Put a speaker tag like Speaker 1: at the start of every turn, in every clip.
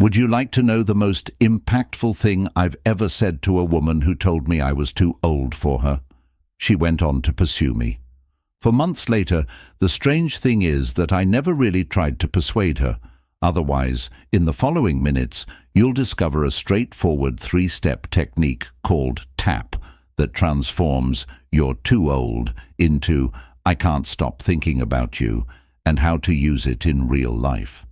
Speaker 1: Would you like to know the most impactful thing I've ever said to a woman who told me I was too old for her? She went on to pursue me. For months later, the strange thing is that I never really tried to persuade her. Otherwise, in the following minutes, you'll discover a straightforward 3-step technique called TAP that transforms "you're too old" into "I can't stop thinking about you," and how to use it in real life.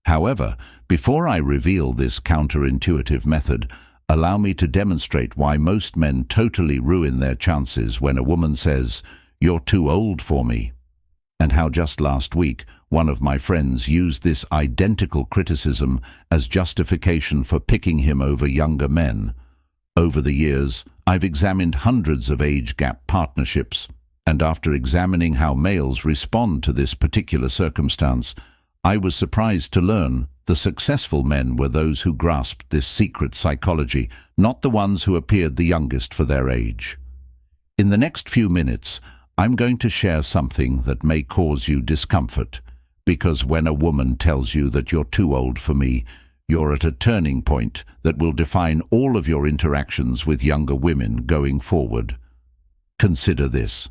Speaker 1: However, before I reveal this counterintuitive method, allow me to demonstrate why most men totally ruin their chances when a woman says, "You're too old for me," and how just last week one of my friends used this identical criticism as justification for picking him over younger men. Over the years, I've examined hundreds of age gap partnerships, and after examining how males respond to this particular circumstance, I was surprised to learn the successful men were those who grasped this secret psychology, not the ones who appeared the youngest for their age. In the next few minutes, I'm going to share something that may cause you discomfort, because when a woman tells you that you're too old for me, you're at a turning point that will define all of your interactions with younger women going forward. Consider this.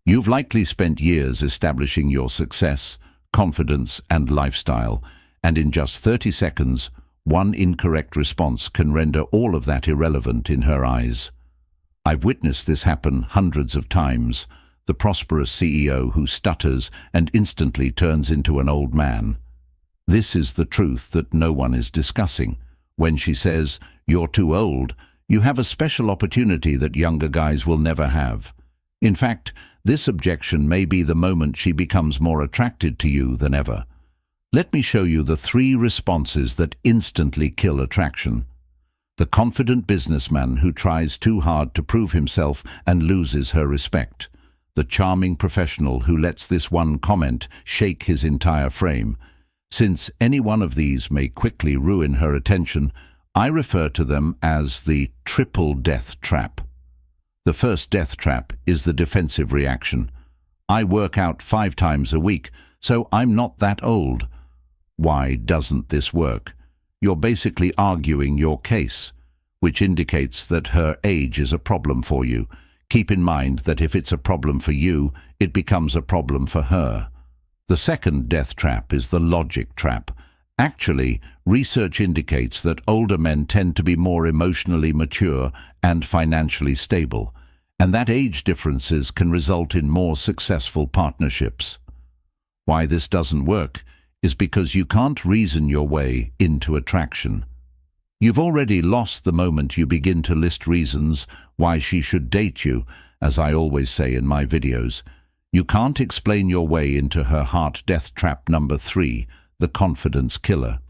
Speaker 1: You've likely spent years establishing your success, confidence, and lifestyle, and in just 30 seconds, one incorrect response can render all of that irrelevant in her eyes. I've witnessed this happen hundreds of times. The prosperous CEO who stutters and instantly turns into an old man. This is the truth that no one is discussing. When she says, "You're too old," you have a special opportunity that younger guys will never have. In fact, this objection may be the moment she becomes more attracted to you than ever. Let me show you the 3 responses that instantly kill attraction. The confident businessman who tries too hard to prove himself and loses her respect. The charming professional who lets this one comment shake his entire frame. Since any one of these may quickly ruin her attention, I refer to them as the triple death trap. The first death trap is the defensive reaction. "I work out 5 times a week, so I'm not that old." Why doesn't this work? You're basically arguing your case, which indicates that her age is a problem for you. Keep in mind that if it's a problem for you, it becomes a problem for her. The second death trap is the logic trap. Actually, research indicates that older men tend to be more emotionally mature and financially stable, and that age differences can result in more successful partnerships. Why this doesn't work is because you can't reason your way into attraction. You've already lost the moment you begin to list reasons why she should date you, as I always say in my videos. You can't explain your way into her heart death trap number 3, the confidence killer.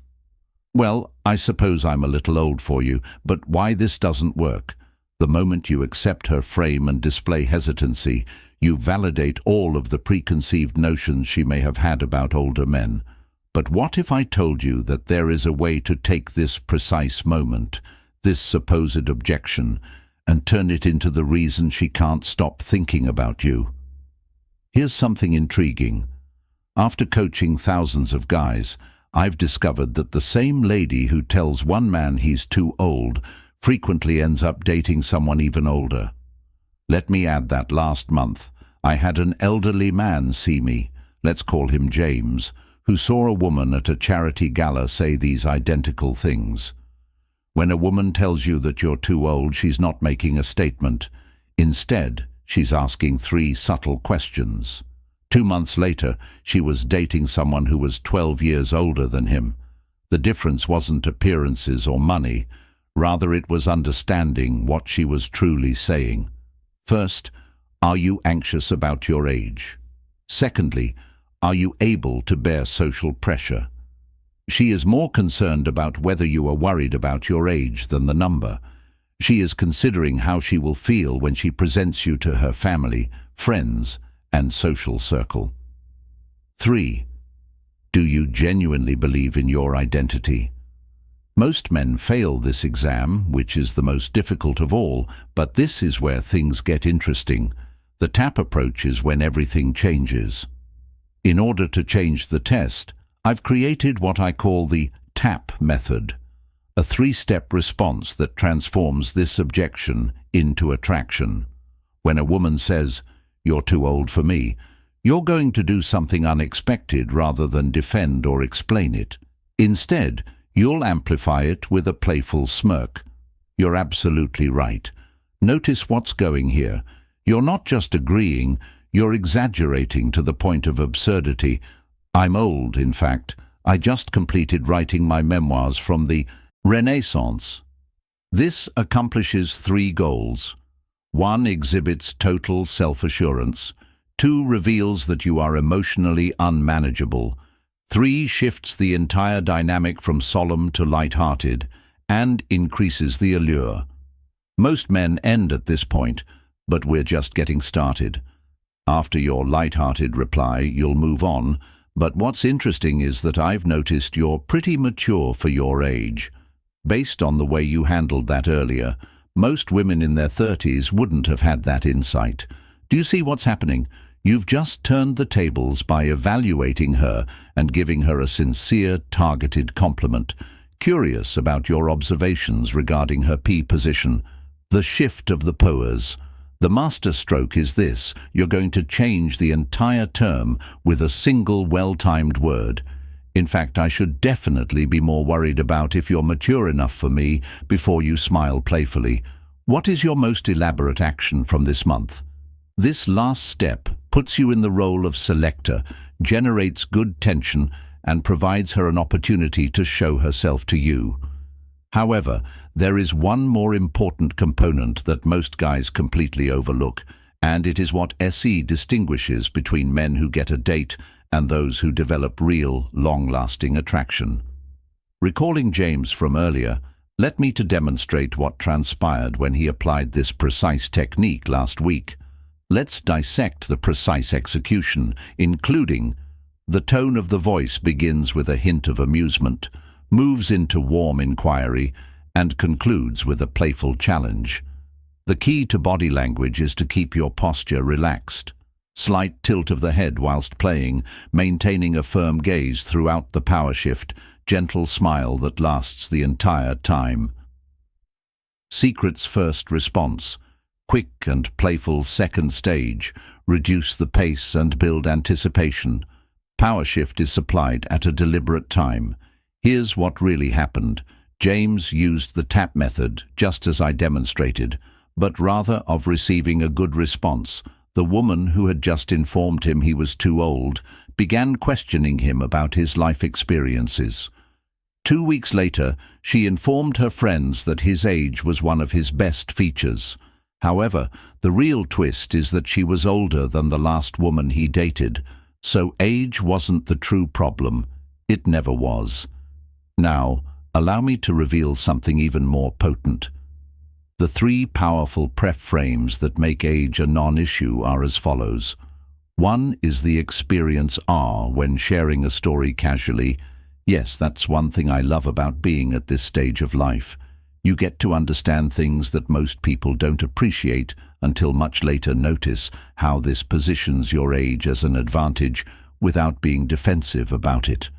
Speaker 1: Well, I suppose I'm a little old for you, but why this doesn't work? The moment you accept her frame and display hesitancy, you validate all of the preconceived notions she may have had about older men. But what if I told you that there is a way to take this precise moment, this supposed objection, and turn it into the reason she can't stop thinking about you? Here's something intriguing. After coaching thousands of guys, I've discovered that the same lady who tells one man he's too old frequently ends up dating someone even older. Let me add that last month, I had an elderly man see me, let's call him James, who saw a woman at a charity gala say these identical things. When a woman tells you that you're too old, she's not making a statement. Instead, she's asking 3 subtle questions. 2 months later, she was dating someone who was 12 years older than him. The difference wasn't appearances or money. Rather, it was understanding what she was truly saying. First, are you anxious about your age? Secondly, are you able to bear social pressure? She is more concerned about whether you are worried about your age than the number. She is considering how she will feel when she presents you to her family, friends, and social circle. 3. Do you genuinely believe in your identity? Most men fail this exam, which is the most difficult of all, but this is where things get interesting. The TAP approach is when everything changes. In order to change the test, I've created what I call the TAP method, a three-step response that transforms this objection into attraction. When a woman says, "You're too old for me," you're going to do something unexpected rather than defend or explain it. Instead, you'll amplify it with a playful smirk. You're absolutely right. Notice what's going here. You're not just agreeing, you're exaggerating to the point of absurdity. I'm old, in fact. I just completed writing my memoirs from the Renaissance. This accomplishes three goals. 1. Exhibits total self-assurance. 2. Reveals that you are emotionally unmanageable. 3. Shifts the entire dynamic from solemn to light-hearted and increases the allure. Most men end at this point, but we're just getting started. After your light-hearted reply, you'll move on, but what's interesting is that I've noticed you're pretty mature for your age. Based on the way you handled that earlier, most women in their 30s wouldn't have had that insight. Do you see what's happening? You've just turned the tables by evaluating her and giving her a sincere, targeted compliment. Curious about your observations regarding her P position. The shift of the pose. The master stroke is this: you're going to change the entire term with a single well-timed word. In fact, I should definitely be more worried about if you're mature enough for me before you smile playfully. What is your most elaborate action from this month? This last step puts you in the role of selector, generates good tension, and provides her an opportunity to show herself to you. However, there is one more important component that most guys completely overlook, and it is what SE distinguishes between men who get a date and those who develop real, long-lasting attraction. Recalling James from earlier, let me to demonstrate what transpired when he applied this precise technique last week. Let's dissect the precise execution, including the tone of the voice begins with a hint of amusement, moves into warm inquiry, and concludes with a playful challenge. The key to body language is to keep your posture relaxed. Slight tilt of the head whilst playing, maintaining a firm gaze throughout the power shift, gentle smile that lasts the entire time. Secret's first response. Quick and playful second stage. Reduce the pace and build anticipation. Power shift is supplied at a deliberate time. Here's what really happened. James used the tap method, just as I demonstrated, but rather of receiving a good response, the woman who had just informed him he was too old began questioning him about his life experiences. 2 weeks later, she informed her friends that his age was one of his best features. However, the real twist is that she was older than the last woman he dated, so age wasn't the true problem. It never was. Now, allow me to reveal something even more potent. The 3 powerful pref frames that make age a non-issue are as follows. 1 is the experience R when sharing a story casually. Yes, that's one thing I love about being at this stage of life. You get to understand things that most people don't appreciate until much later. Notice how this positions your age as an advantage without being defensive about it.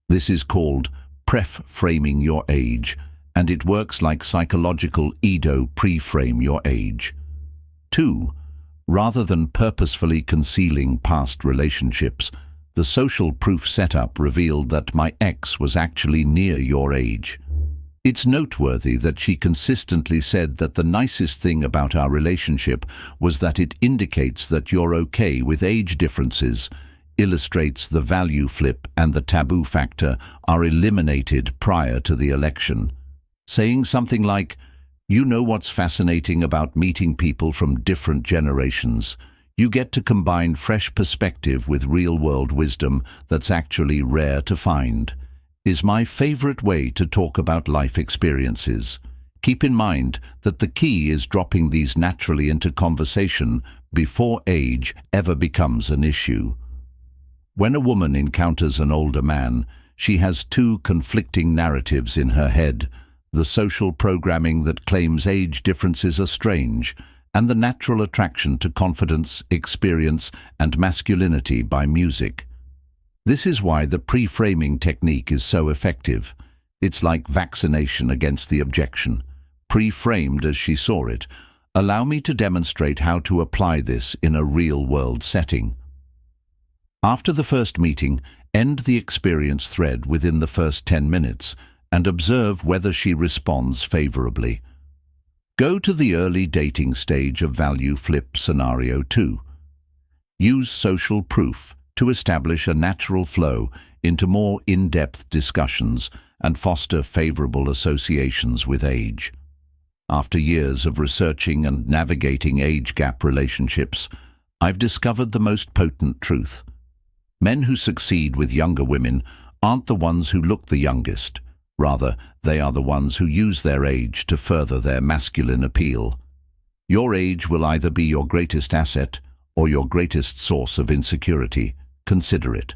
Speaker 1: This is called pref-framing your age, and it works like psychological Edo pre-frame your age. 2. Rather than purposefully concealing past relationships, the social proof setup revealed that my ex was actually near your age. It's noteworthy that she consistently said that the nicest thing about our relationship was that it indicates that you're okay with age differences, illustrates the value flip and the taboo factor are eliminated prior to the election. Saying something like, "You know what's fascinating about meeting people from different generations? You get to combine fresh perspective with real-world wisdom that's actually rare to find," is my favorite way to talk about life experiences. Keep in mind that the key is dropping these naturally into conversation before age ever becomes an issue. When a woman encounters an older man, she has 2 conflicting narratives in her head: the social programming that claims age differences are strange, and the natural attraction to confidence, experience, and masculinity by music. This is why the pre-framing technique is so effective. It's like vaccination against the objection, pre-framed as she saw it. Allow me to demonstrate how to apply this in a real-world setting. After the first meeting, end the experience thread within the first 10 minutes and observe whether she responds favorably. Go to the early dating stage of value flip scenario 2. Use social proof to establish a natural flow into more in-depth discussions and foster favorable associations with age. After years of researching and navigating age gap relationships, I've discovered the most potent truth. Men who succeed with younger women aren't the ones who look the youngest. Rather, they are the ones who use their age to further their masculine appeal. Your age will either be your greatest asset or your greatest source of insecurity. Consider it.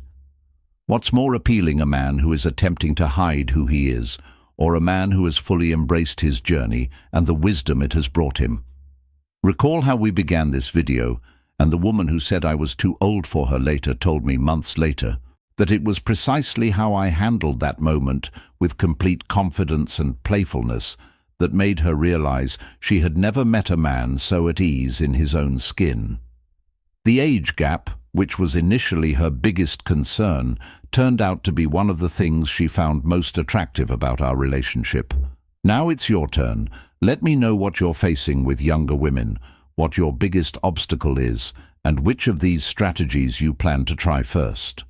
Speaker 1: What's more appealing, a man who is attempting to hide who he is, or a man who has fully embraced his journey and the wisdom it has brought him? Recall how we began this video, and the woman who said I was too old for her later told me months later that it was precisely how I handled that moment with complete confidence and playfulness that made her realize she had never met a man so at ease in his own skin. The age gap, which was initially her biggest concern, turned out to be one of the things she found most attractive about our relationship. Now it's your turn. Let me know what you're facing with younger women, what your biggest obstacle is, and which of these strategies you plan to try first.